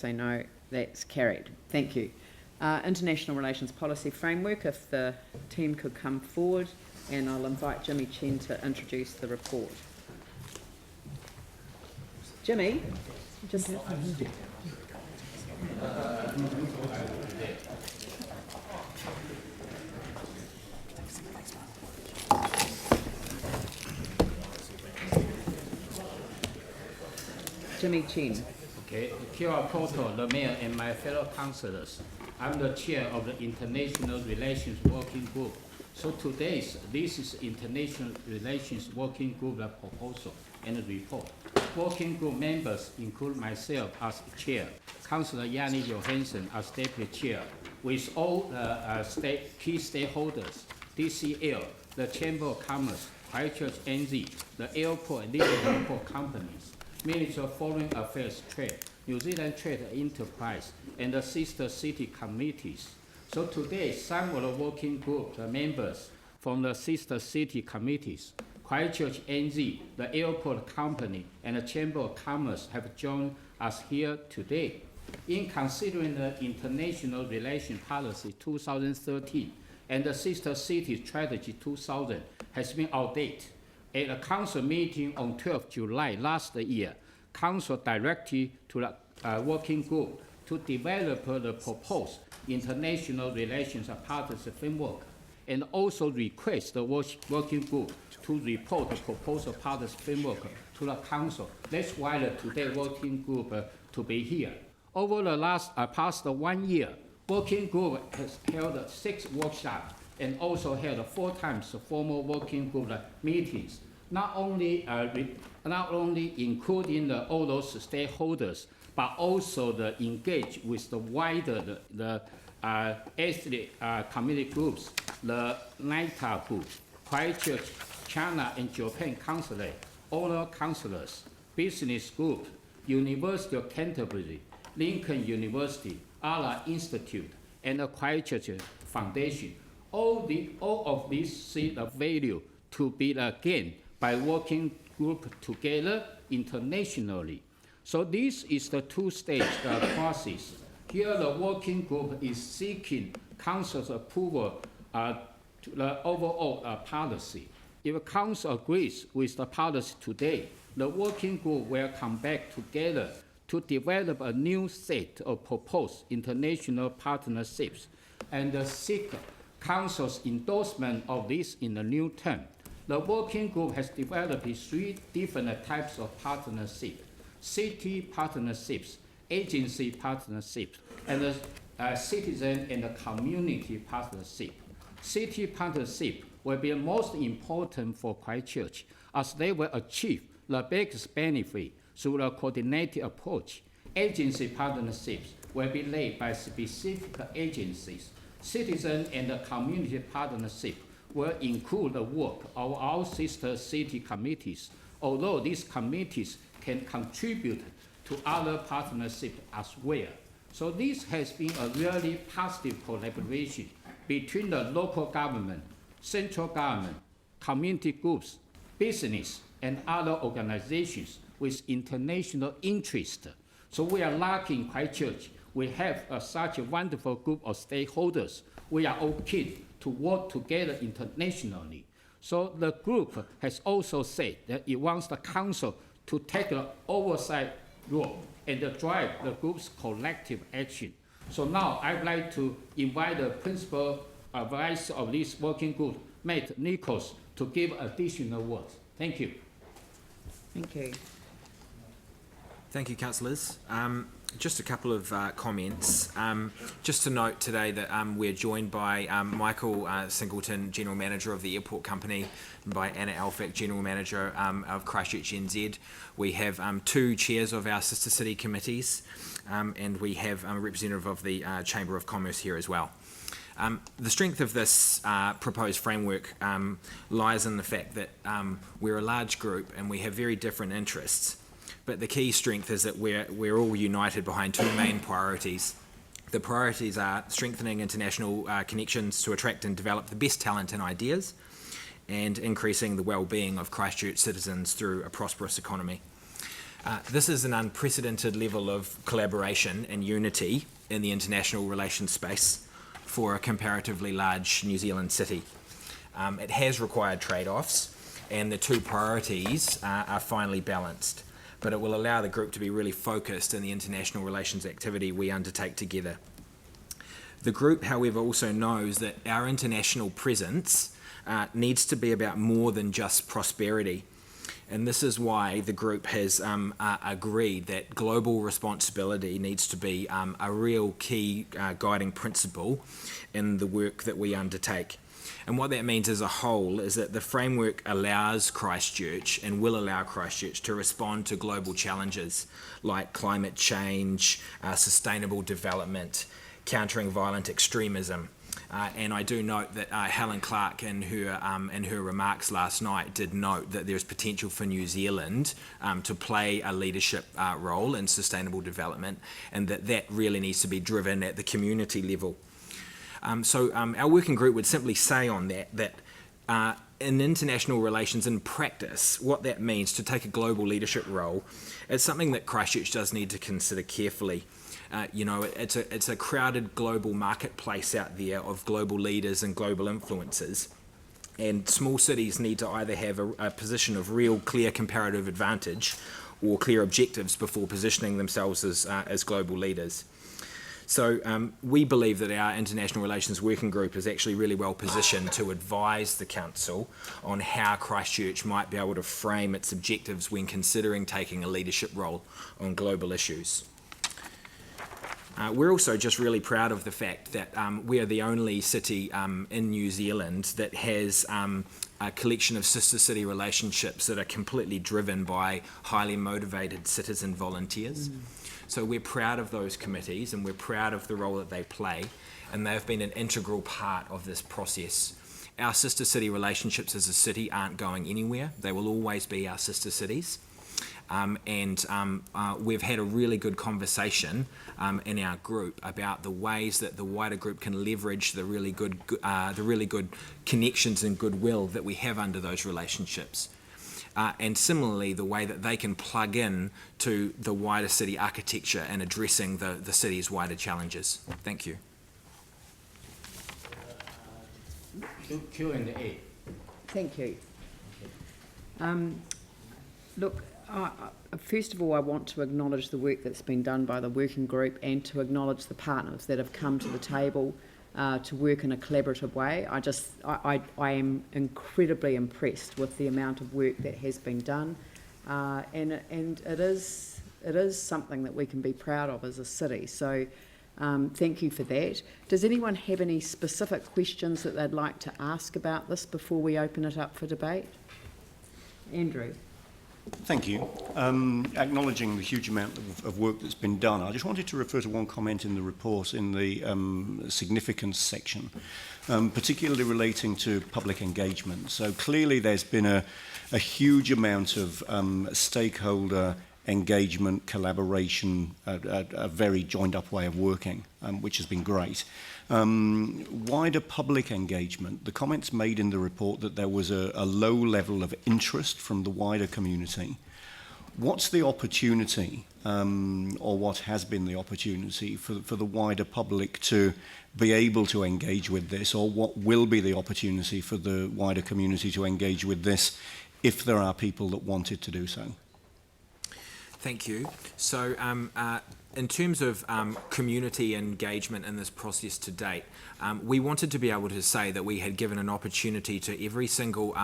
Say no, that's carried. Thank you. International Relations Policy Framework, if the team could come forward, and I'll invite Jimmy Chen to introduce the report. Jimmy, just... Jimmy Chen. Okay, Kia Poto, the mayor, and my fellow councillors. I'm the chair of the International Relations Working Group. So this is International Relations Working Group proposal and report. Working group members include myself as chair, Councillor Yanni Johansson as deputy chair, with all key stakeholders, DCL, the Chamber of Commerce, Christchurch NZ, the airport and legal airport companies, Ministry of Foreign Affairs Trade, New Zealand Trade Enterprise, and the sister city committees. So today, some of the working group members from the sister city committees, Christchurch NZ, the airport company, and the Chamber of Commerce have joined us here today. In considering the International Relations Policy 2013 and the Sister City Strategy 2000 has been outdated. At a council meeting on 12 July last year, council directed to the working group to develop the proposed international relations partnership framework, and also request the working group to report the proposed partnership framework to the council. That's why the today working group to be here. Over the past 1 year, working group has held 6 workshops and also held 4 times formal working group meetings, not only including all those stakeholders, but also engage with the wider ethnic community groups, the NITA group, Christchurch, China and Japan consulate, owner councillors, business group, University of Canterbury, Lincoln University, Allah Institute, and the Christchurch Foundation. All of these see the value to be gained by working group together internationally. So this is the 2-stage process. Here the working group is seeking council's approval to the overall policy. If council agrees with the policy today, the working group will come back together to develop a new set of proposed international partnerships and seek council's endorsement of this in the new term. The working group has developed 3 different types of partnership: city partnerships, agency partnerships, and the citizen and the community partnership. City partnership will be most important for Christchurch, as they will achieve the biggest benefit through the coordinated approach. Agency partnerships will be led by specific agencies. Citizen and the community partnership will include the work of our sister city committees, although these committees can contribute to other partnerships as well. So this has been a really positive collaboration between the local government, central government, community groups, business, and other organizations with international interest. So we are lucky in Christchurch. We have such a wonderful group of stakeholders. We are all keen to work together internationally. So the group has also said that it wants the council to take an oversight role and drive the group's collective action. So now I'd like to invite the principal advisor of this working group, Matt Nichols, to give additional words. Thank you. Thank you. Thank you, councillors. Just a couple of comments. Just to note today that we're joined by Michael Singleton, General Manager of the Airport Company, and by Anna Alfac, General Manager of Christchurch NZ. We have 2 chairs of our sister city committees, and we have a representative of the Chamber of Commerce here as well. The strength of this proposed framework lies in the fact that we're a large group and we have very different interests. But the key strength is that we're all united behind 2 main priorities. The priorities are strengthening international connections to attract and develop the best talent and ideas, and increasing the well-being of Christchurch citizens through a prosperous economy. This is an unprecedented level of collaboration and unity in the international relations space for a comparatively large New Zealand city. It has required trade-offs, and the two priorities are finely balanced, but it will allow the group to be really focused in the international relations activity we undertake together. The group, however, also knows that our international presence needs to be about more than just prosperity. And this is why the group has agreed that global responsibility needs to be a real key guiding principle in the work that we undertake. And what that means as a whole is that the framework allows Christchurch and will allow Christchurch to respond to global challenges like climate change, sustainable development, countering violent extremism. And I do note that Helen Clark in her remarks last night did note that there's potential for New Zealand to play a leadership role in sustainable development, and that really needs to be driven at the community level. So our working group would simply say on that in international relations in practice, what that means to take a global leadership role is something that Christchurch does need to consider carefully. It's a crowded global marketplace out there of global leaders and global influencers, and small cities need to either have a position of real clear comparative advantage or clear objectives before positioning themselves as global leaders. So we believe that our International Relations Working Group is actually really well positioned to advise the Council on how Christchurch might be able to frame its objectives when considering taking a leadership role on global issues. We're also just really proud of the fact that we are the only city in New Zealand that has a collection of sister city relationships that are completely driven by highly motivated citizen volunteers. So we're proud of those committees and we're proud of the role that they play, and they've been an integral part of this process. Our sister city relationships as a city aren't going anywhere. They will always be our sister cities. We've had a really good conversation in our group about the ways that the wider group can leverage the really good connections and goodwill that we have under those relationships. And similarly, the way that they can plug in to the wider city architecture and addressing the city's wider challenges. Thank you. Q&A. Thank you. Look, first of all, I want to acknowledge the work that's been done by the working group and to acknowledge the partners that have come to the table to work in a collaborative way. I am incredibly impressed with the amount of work that has been done, and it is something that we can be proud of as a city. So thank you for that. Does anyone have any specific questions that they'd like to ask about this before we open it up for debate? Andrew. Thank you. Acknowledging the huge amount of work that's been done, I just wanted to refer to one comment in the report in the significance section, particularly relating to public engagement. So clearly there's been a huge amount of stakeholder engagement, collaboration, a very joined up way of working, which has been great. Wider public engagement, the comments made in the report that there was a low level of interest from the wider community. What's the opportunity, or what has been the opportunity for the wider public to be able to engage with this, or what will be the opportunity for the wider community to engage with this if there are people that wanted to do so? Thank you. So in terms of community engagement in this process to date, we wanted to be able to say that we had given an opportunity to every single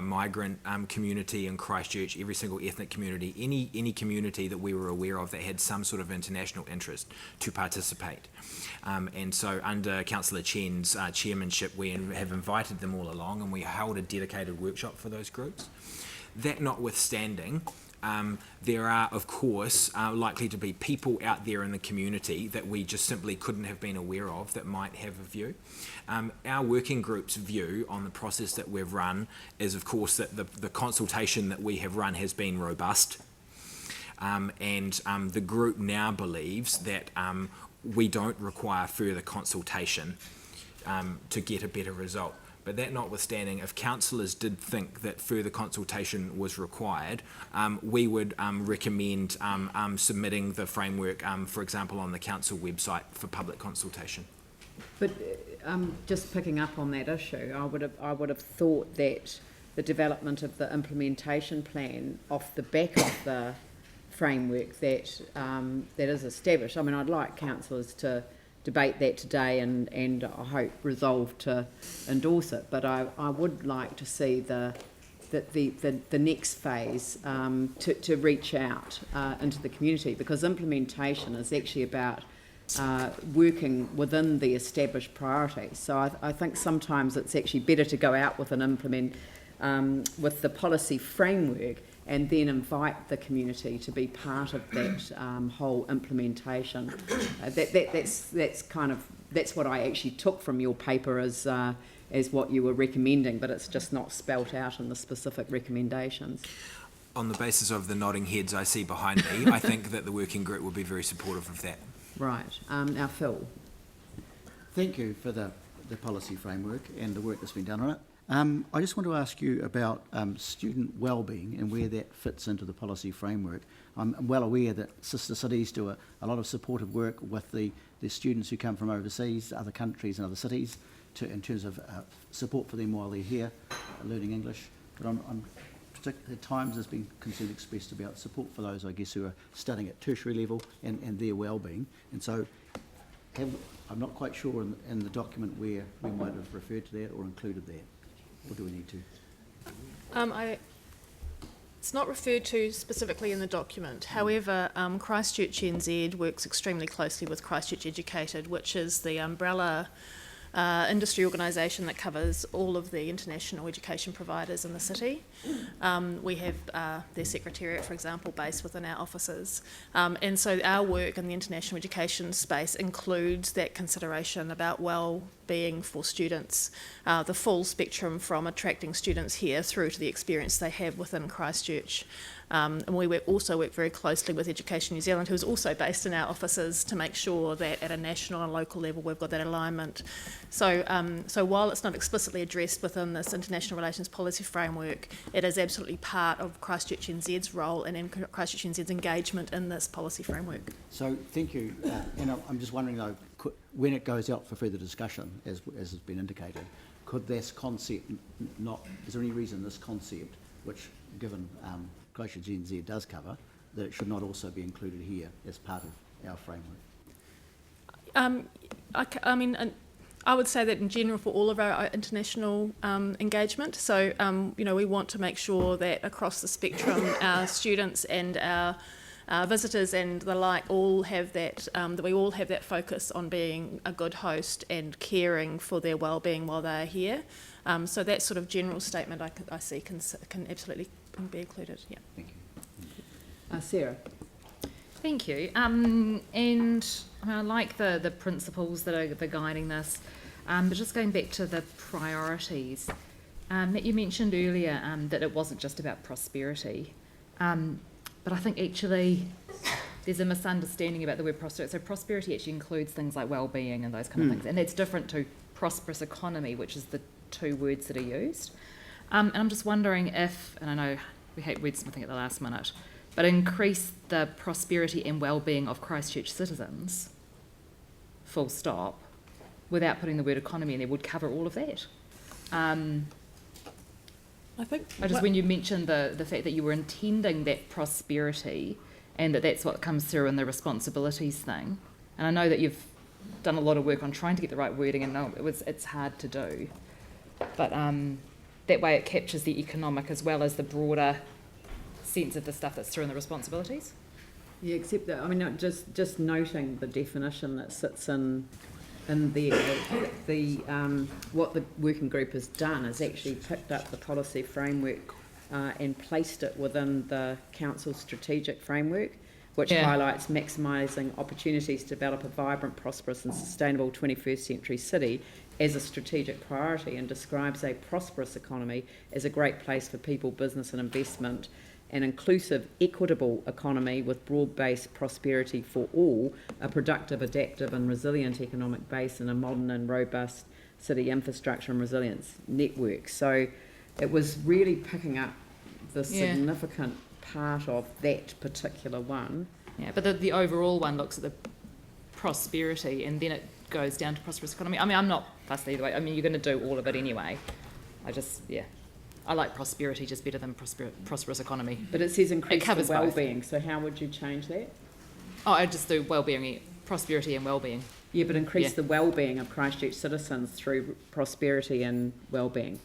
migrant community in Christchurch, every single ethnic community, any community that we were aware of that had some sort of international interest to participate. And so under Councillor Chen's chairmanship, we have invited them all along, and we held a dedicated workshop for those groups. That notwithstanding, there are, of course, likely to be people out there in the community that we just simply couldn't have been aware of that might have a view. Our working group's view on the process that we've run is, of course, that the consultation that we have run has been robust. The group now believes that we don't require further consultation to get a better result. But that notwithstanding, if councillors did think that further consultation was required, we would recommend submitting the framework, for example, on the council website for public consultation. But just picking up on that issue, I would have thought that the development of the implementation plan off the back of the framework that is established. I mean, I'd like councillors to debate that today and I hope resolve to endorse it. But I would like to see the next phase to reach out into the community, because implementation is actually about working within the established priorities. So I think sometimes it's actually better to go out with with the policy framework and then invite the community to be part of that whole implementation. That's what I actually took from your paper as what you were recommending, but it's just not spelt out in the specific recommendations. On the basis of the nodding heads I see behind me, I think that the working group will be very supportive of that. Right. Now, Phil. Thank you for the policy framework and the work that's been done on it. I just want to ask you about student wellbeing and where that fits into the policy framework. I'm well aware that sister cities do a lot of supportive work with the students who come from overseas, other countries and other cities, in terms of support for them while they're here, learning English. But at times there's been concern expressed about support for those, I guess, who are studying at tertiary level and their wellbeing. And so I'm not quite sure in the document where we might have referred to that or included that. Or do we need to? It's not referred to specifically in the document. However, Christchurch NZ works extremely closely with Christchurch Educated, which is the umbrella industry organisation that covers all of the international education providers in the city. We have their secretariat, for example, based within our offices. And so our work in the international education space includes that consideration about well-being for students, the full spectrum from attracting students here through to the experience they have within Christchurch. And we also work very closely with Education New Zealand, who is also based in our offices, to make sure that at a national and local level we've got that alignment. So while it's not explicitly addressed within this international relations policy framework, it is absolutely part of Christchurch NZ's role and in Christchurch NZ's engagement in this policy framework. So thank you. And I'm just wondering though, when it goes out for further discussion, as has been indicated, could this concept is there any reason this concept, which given Christchurch NZ does cover, that it should not also be included here as part of our framework? I would say that in general for all of our international engagement. So, we want to make sure that across the spectrum, our students and our visitors and the like all have that, that we all have that focus on being a good host and caring for their well-being while they are here. So that sort of general statement I see can absolutely be included. Yeah. Thank you. Sarah. Thank you. And I like the principles that are guiding this, but just going back to the priorities, you mentioned earlier that it wasn't just about prosperity, but I think actually there's a misunderstanding about the word prosperity. So prosperity actually includes things like well-being and those kind of things, and that's different to prosperous economy, which is the two words that are used. And I'm just wondering if, and I know we hate wordsmithing at the last minute, but increase the prosperity and well-being of Christchurch citizens, full stop, without putting the word economy in there, would cover all of that. When you mentioned the fact that you were intending that prosperity and that's what comes through in the responsibilities thing, and I know that you've done a lot of work on trying to get the right wording, and it's hard to do, but that way it captures the economic as well as the broader sense of the stuff that's through in the responsibilities. Yeah, except that, just noting the definition that sits in there, what the working group has done is actually picked up the policy framework and placed it within the council's strategic framework, which highlights maximising opportunities to develop a vibrant, prosperous and sustainable 21st century city as a strategic priority, and describes a prosperous economy as a great place for people, business and investment, an inclusive, equitable economy with broad-based prosperity for all, a productive, adaptive and resilient economic base, and a modern and robust City Infrastructure and Resilience Network. So it was really picking up the significant part of that particular one. Yeah, but the overall one looks at the prosperity and then it goes down to prosperous economy. I mean, I'm not fussed either way. I mean, you're going to do all of it anyway. I like prosperity just better than prosperous economy. But it says increase the covers both. well-being, so how would you change that? Oh, I just do well-being, prosperity and well-being. Yeah, but increase the well-being of Christchurch citizens through prosperity and well-being.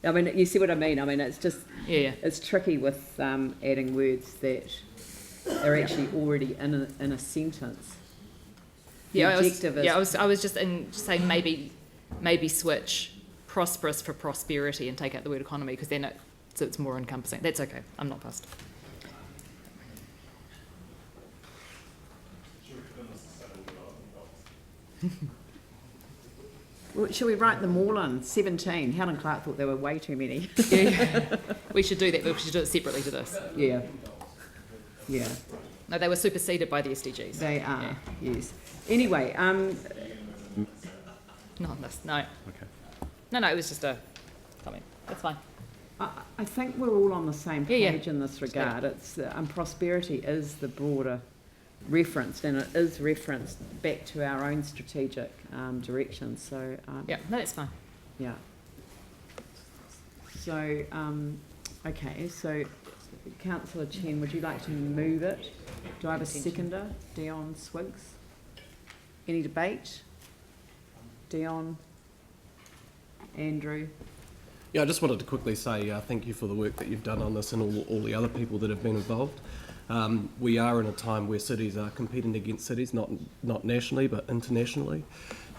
I mean, you see what I mean? I mean, it's just, it's tricky with adding words that are actually already in a sentence. The objective is... I was just saying maybe switch prosperous for prosperity and take out the word economy, because then it's more encompassing. That's okay. I'm not fussed. Well, shall we write them all in? 17. Helen Clark thought there were way too many. We should do that, but we should do it separately to this. Yeah. Yeah. No, they were superseded by the SDGs. They are, yes. Anyway, Not this, no. Okay. No, it was just a comment. That's fine. I think we're all on the same page in this regard. It's prosperity is the broader referenced, and it is referenced back to our own strategic direction. So That's fine. Yeah. So okay. So Councillor Chen, would you like to move it? Do I have a seconder? Dion Swiggs. Any debate? Dion. Andrew. Yeah, I just wanted to quickly say thank you for the work that you've done on this and all the other people that have been involved. We are in a time where cities are competing against cities, not nationally but internationally.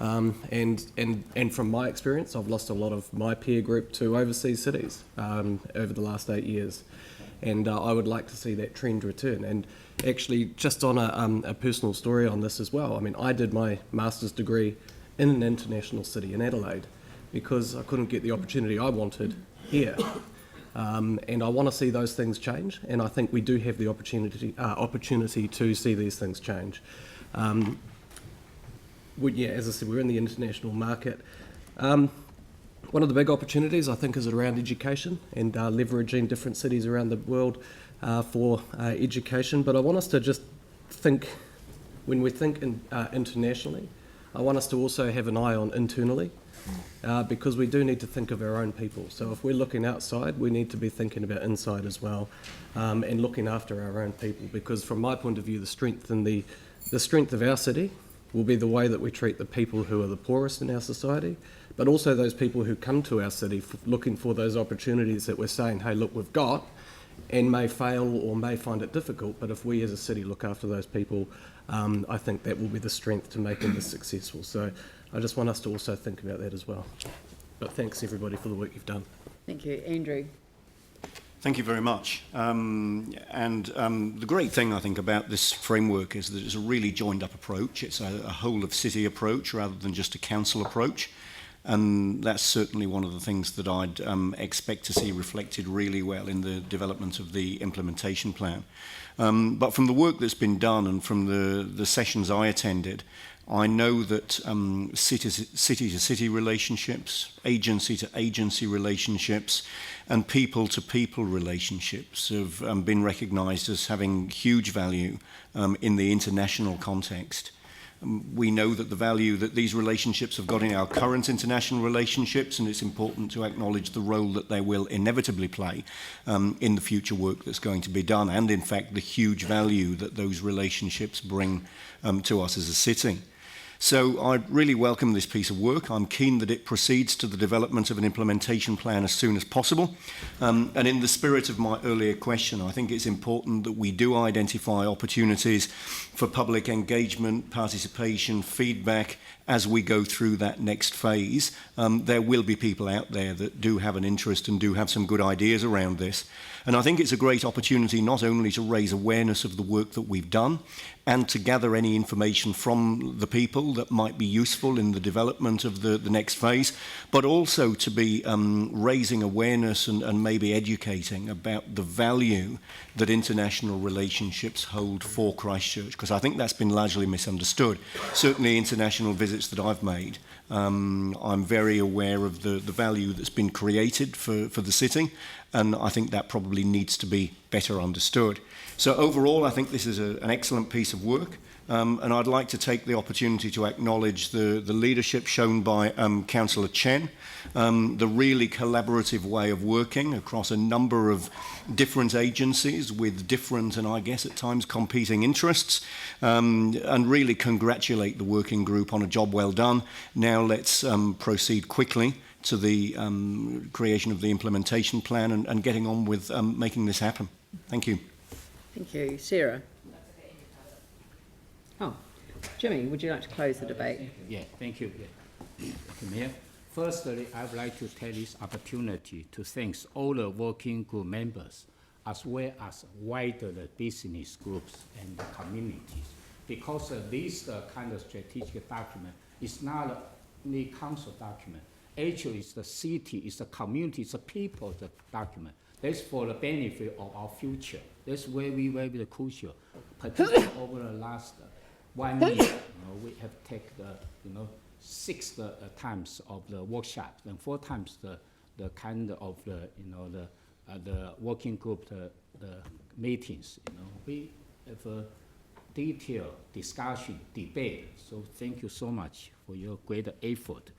And from my experience, I've lost a lot of my peer group to overseas cities over the last 8 years. And I would like to see that trend return. And actually, just on a personal story on this as well, I mean, I did my master's degree in an international city in Adelaide because I couldn't get the opportunity I wanted here. And I want to see those things change, and I think we do have the opportunity to see these things change. As I said, we're in the international market. One of the big opportunities, I think, is around education and leveraging different cities around the world for education. But I want us to just think, when we think internationally, I want us to also have an eye on internally, because we do need to think of our own people. So if we're looking outside, we need to be thinking about inside as well, and looking after our own people. Because from my point of view, the strength of our city will be the way that we treat the people who are the poorest in our society, but also those people who come to our city looking for those opportunities that we're saying, hey, look, we've got, and may fail or may find it difficult. But if we as a city look after those people, I think that will be the strength to making this successful. So I just want us to also think about that as well. But thanks everybody for the work you've done. Thank you. Andrew. Thank you very much. The great thing, I think, about this framework is that it's a really joined-up approach. It's a whole-of-city approach rather than just a council approach. And that's certainly one of the things that I'd expect to see reflected really well in the development of the implementation plan. But from the work that's been done and from the sessions I attended, I know that city-to-city relationships, agency-to-agency relationships, and people-to-people relationships have been recognised as having huge value in the international context. We know that the value that these relationships have got in our current international relationships, and it's important to acknowledge the role that they will inevitably play in the future work that's going to be done, and in fact the huge value that those relationships bring to us as a city. So I really welcome this piece of work. I'm keen that it proceeds to the development of an implementation plan as soon as possible. And in the spirit of my earlier question, I think it's important that we do identify opportunities for public engagement, participation, feedback as we go through that next phase. There will be people out there that do have an interest and do have some good ideas around this. And I think it's a great opportunity not only to raise awareness of the work that we've done and to gather any information from the people tool that might be useful in the development of the next phase, but also to be raising awareness and maybe educating about the value that international relationships hold for Christchurch, because I think that's been largely misunderstood. Certainly international visits that I've made, I'm very aware of the value that's been created for the city, and I think that probably needs to be better understood. So overall, I think this is an excellent piece of work, and I'd like to take the opportunity to acknowledge the leadership shown by Councillor Chen, the really collaborative way of working across a number of different agencies with different and I guess at times competing interests, and really congratulate the working group on a job well done. Now let's proceed quickly to the creation of the implementation plan and getting on with making this happen. Thank you. Thank you. Sarah? Oh, Jimmy, would you like to close the debate? Yeah, thank you. Yeah. Mayor, firstly, I would like to take this opportunity to thank all the working group members, as well as wider the business groups and the communities, because this kind of strategic document is not only council document. Actually, it's the city, it's the community, it's the people, the document. That's for the benefit of our future. That's very, very crucial. Particularly over the last 1 year, we have taken the, 6 times of the workshops and 4 times the kind of the working group the meetings. We have a detailed discussion, debate. So thank you so much for your great effort.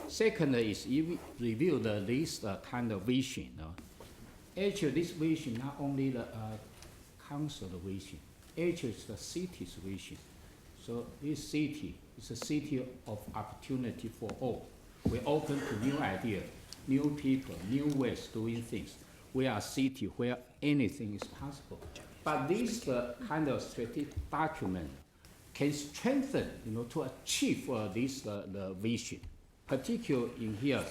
Second is you review this kind of vision. Actually, this vision not only the council vision, actually it's the city's vision. So this city is a city of opportunity for all. We're open to new ideas, new people, new ways doing things. We are a city where anything is possible. But this kind of strategic document can strengthen, to achieve this the vision. Particularly in here,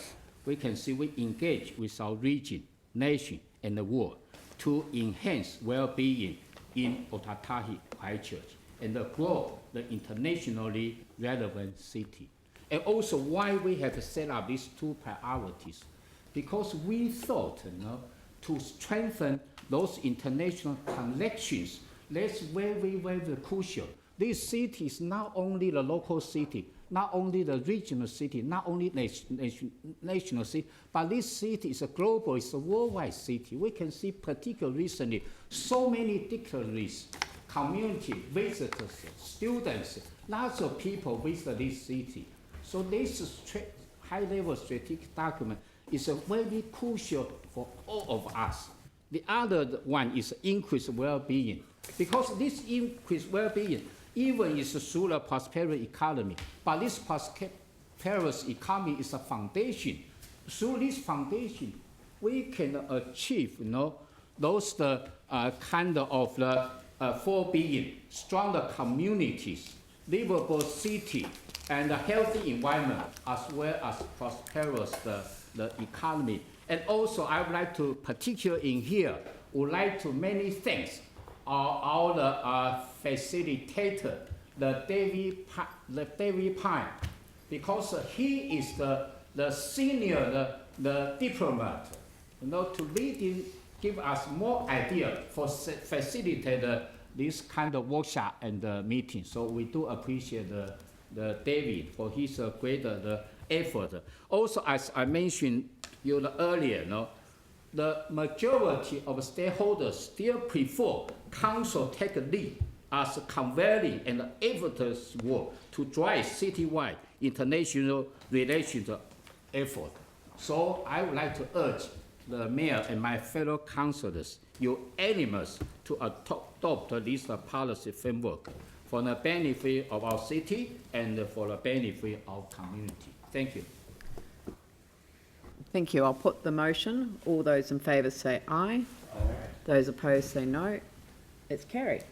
we can see we engage with our region, nation, and the world to enhance well-being in Otatahi Christchurch and grow the internationally relevant city. And also why we have set up these 2 priorities, because we thought, to strengthen those international connections, that's very, very crucial. This city is not only the local city, not only the regional city, not only national city, but this city is a global, it's a worldwide city. We can see particularly recently, so many dignitaries, community, visitors, students, lots of people visit this city. So this high-level strategic document is very crucial for all of us. The other one is increased well-being, because this increased well-being even is through the prosperous economy, but this prosperous economy is a foundation. Through this foundation, we can achieve, those kind of the well-being, stronger communities, livable city, and a healthy environment, as well as prosperous the economy. And also, I would like to, particularly in here, would like to many thanks our facilitator, the David Pine, because he is the senior, the diplomat, to lead in, give us more idea for facilitate this kind of workshop and meeting. So we do appreciate the David for his great effort. Also, as I mentioned earlier, the majority of stakeholders still prefer council take a lead as convening and effortless work to drive citywide international relations effort. So I would like to urge the mayor and my fellow councillors unanimous to adopt this policy framework for the benefit of our city and for the benefit of our community. Thank you. Thank you. I'll put the motion. All those in favour say aye. Aye. Those opposed say no. It's carried.